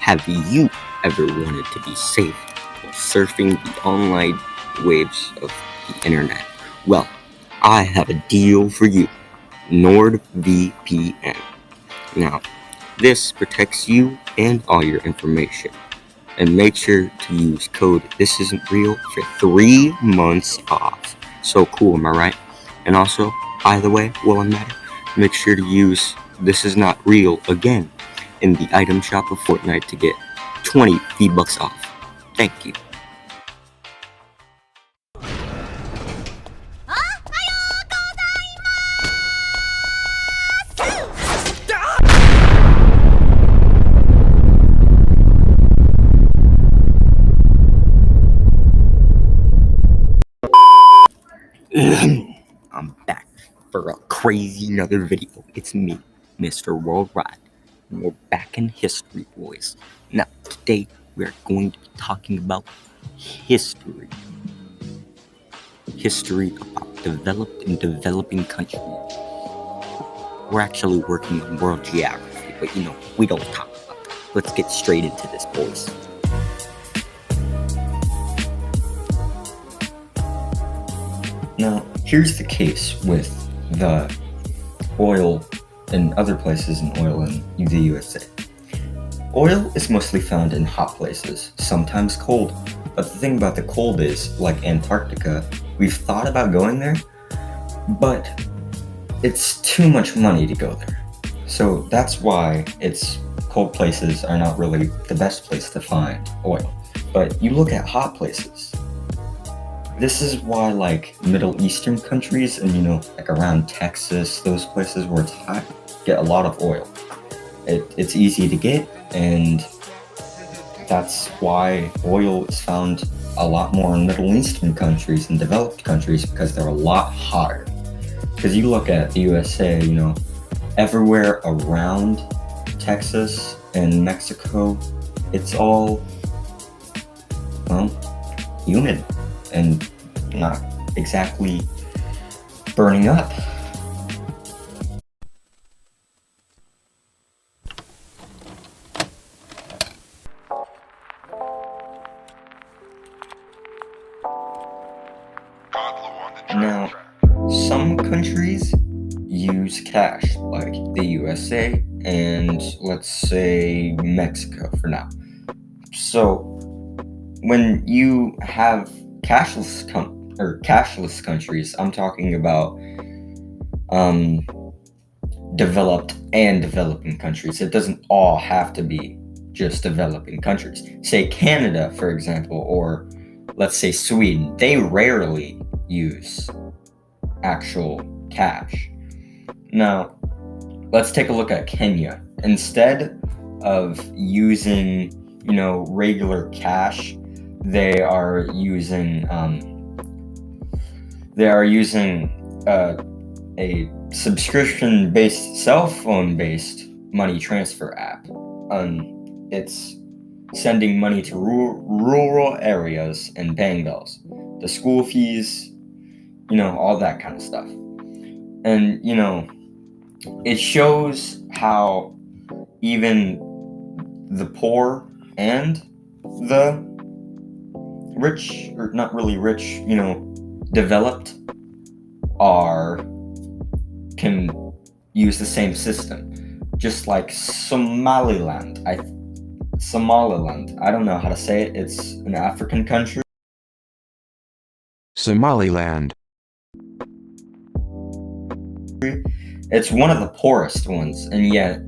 Have you ever wanted to be safe while surfing the online waves of the internet? Well, I have a deal for you. NordVPN. Now, this protects you and all your information. And make sure to use code ThisIsn'tReal for 3 months off. So cool, am I right? And also, by the way, while I'm at it, make sure to use This Is Not Real again in the item shop of Fortnite to get 20 V-Bucks off. Thank you. I'm back for a crazy another video. It's me, Mr. Worldwide. We're back in history, boys. Now, today we're going to be talking about history. History about developed and developing countries. We're actually working on world geography, but we don't talk about that. Let's get straight into this, boys. Now, here's the case with the oil and other places in oil in the USA. Oil is mostly found in hot places, sometimes cold. But the thing about the cold is, like Antarctica, we've thought about going there, but it's too much money to go there. So that's why cold places are not really the best place to find oil. But you look at hot places. This is why Middle Eastern countries and like around Texas, those places where it's hot, get a lot of oil. It's easy to get, and that's why oil is found a lot more in Middle Eastern countries and developed countries, because they're a lot hotter. Because you look at the USA, everywhere around Texas and Mexico, it's all, humid and not exactly burning up. Now, some countries use cash, like the USA and let's say Mexico for now. So when you have cashless countries, I'm talking about developed and developing countries. It doesn't all have to be just developing countries. Say Canada, for example, or let's say Sweden. They rarely use actual cash. Now, let's take a look at Kenya. Instead of using, regular cash, they are using a subscription-based, cell phone-based money transfer app. It's sending money to rural areas and paying bills, the school fees, all that kind of stuff. And it shows how even the poor and the rich, or not really rich, developed, can use the same system. Just like Somaliland. I don't know how to say it. It's an African country. Somaliland. It's one of the poorest ones, and yet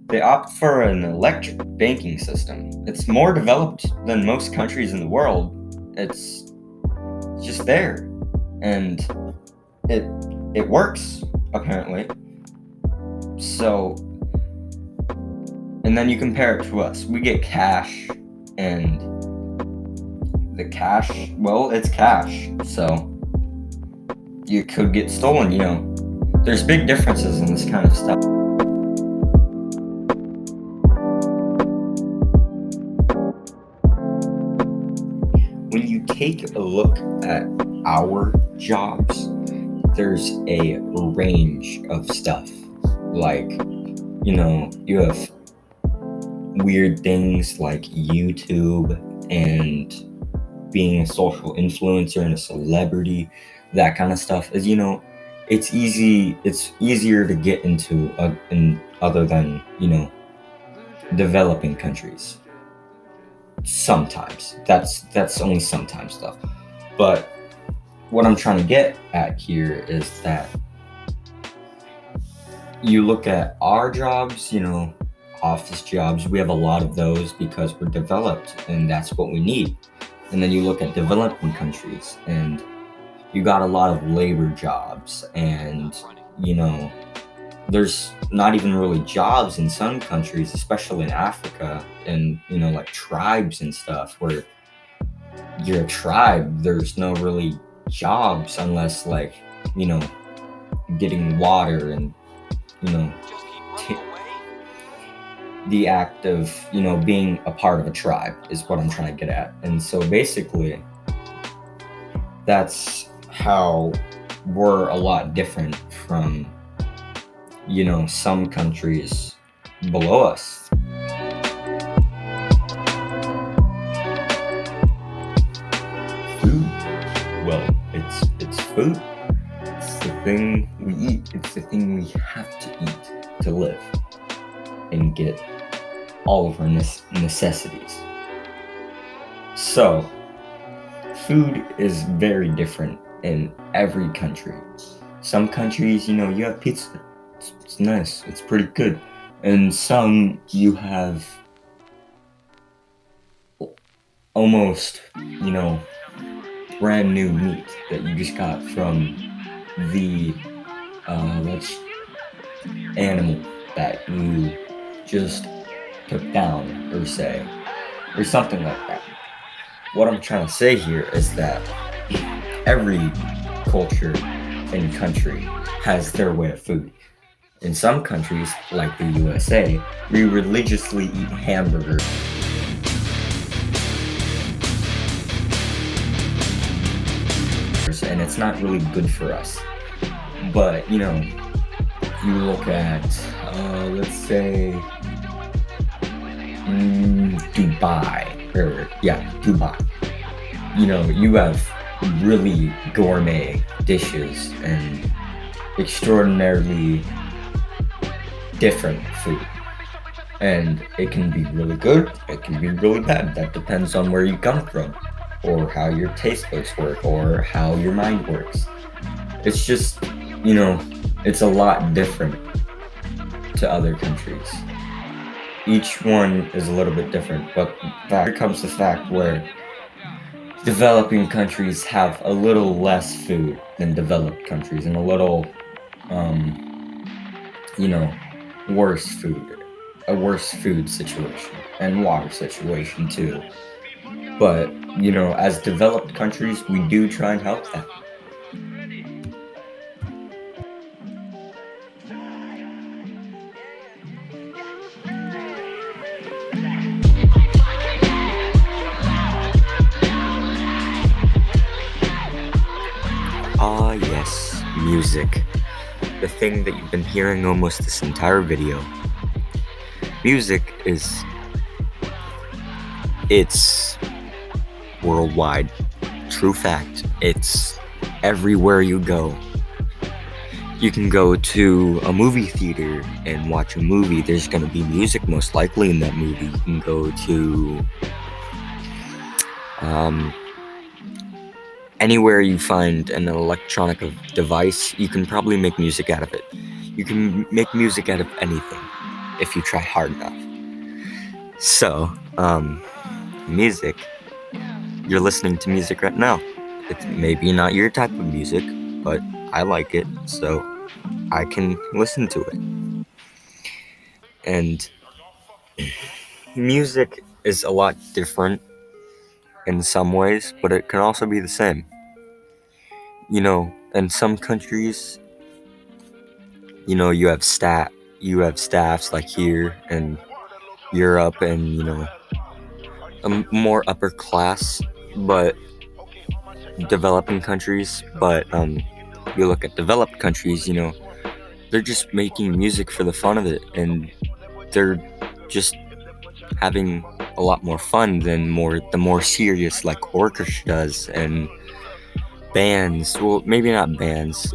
they opt for an electric banking system. It's more developed than most countries in the world. It's just there, and it works apparently. So And then you compare it to us. We get cash, and the cash, well, it's cash, so you could get stolen, There's big differences in this kind of stuff. When you take a look at our jobs, there's a range of stuff. Like, you have weird things like YouTube and being a social influencer and a celebrity. That kind of stuff is, it's easier to get into in other than, developing countries. Sometimes. That's only sometimes stuff. But what I'm trying to get at here is that you look at our jobs, office jobs, we have a lot of those because we're developed and that's what we need. And then you look at developing countries and you got a lot of labor jobs, and, there's not even really jobs in some countries, especially in Africa, and, like tribes and stuff where you're a tribe, there's no really jobs unless like, getting water and, t- the act of, being a part of a tribe is what I'm trying to get at. And so basically, that's how we're a lot different from, some countries below us. Food. Well, it's food. It's the thing we eat. It's the thing we have to eat to live and get all of our necessities. So, food is very different in every country. Some countries, you have pizza. It's nice. It's pretty good. And some you have almost, brand new meat that you just got from the animal that you just took down, or something like that. What I'm trying to say here is that every culture and country has their way of food. In some countries, like the USA, we religiously eat hamburgers. And it's not really good for us. But, you look at, let's say, Dubai. You have really gourmet dishes and extraordinarily different food. And it can be really good, it can be really bad. That depends on where you come from, or how your taste buds work, or how your mind works. It's just, it's a lot different to other countries. Each one is a little bit different, but here comes the fact where developing countries have a little less food than developed countries, and a little, a worse food situation, and water situation too. But, as developed countries, we do try and help them. Ah, yes, music. The thing that you've been hearing almost this entire video. Music it's worldwide. True fact. It's everywhere you go. You can go to a movie theater and watch a movie. There's going to be music most likely in that movie. You can go to anywhere you find an electronic device, you can probably make music out of it. You can make music out of anything if you try hard enough. So, music. You're listening to music right now. It's maybe not your type of music, but I like it, so I can listen to it. And Music is a lot different in some ways, but it can also be the same. In some countries, you have staffs like here in Europe, and a more upper class, but developing countries. But you look at developed countries, they're just making music for the fun of it, and they're just having a lot more fun than the more serious, like orchestras and bands. Well, maybe not bands,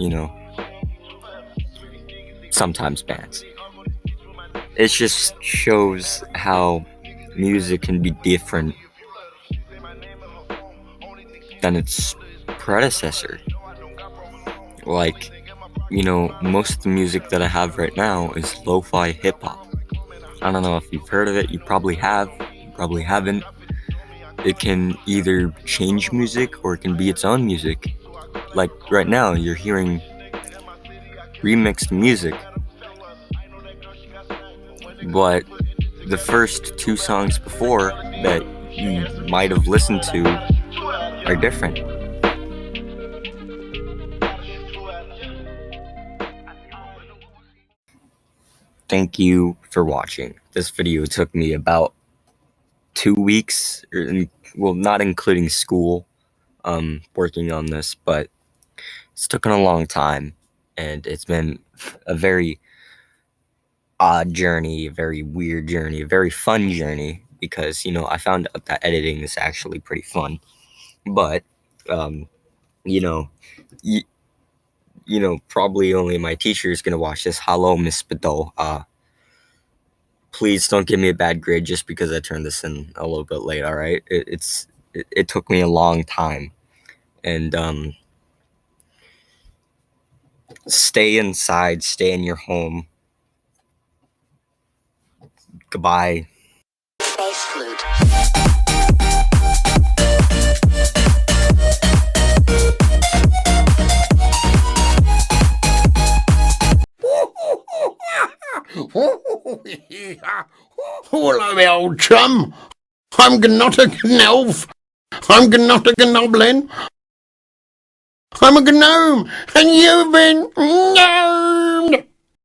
sometimes bands. It just shows how music can be different than its predecessor. Like, most of the music that I have right now is lo-fi hip-hop. I don't know if you've heard of it. You probably have, you probably haven't. It can either change music or it can be its own music. Like right now, you're hearing remixed music, but the first two songs before that you might have listened to are different. Thank you for watching. This video took me about 2 weeks, well, not including school, working on this, but it's taken a long time, and it's been a very odd journey, a very weird journey, a very fun journey, because, I found out that editing is actually pretty fun. But, you know, y- probably only my teacher is going to watch this. Hello, Miss Bedol. Please don't give me a bad grade just because I turned this in a little bit late, all right? It took me a long time. And, stay inside, stay in your home. Goodbye. Bass flute. Hello, my old chum. I'm not a elf. I'm not a goblin. I'm a gnome, and you've been gnomed.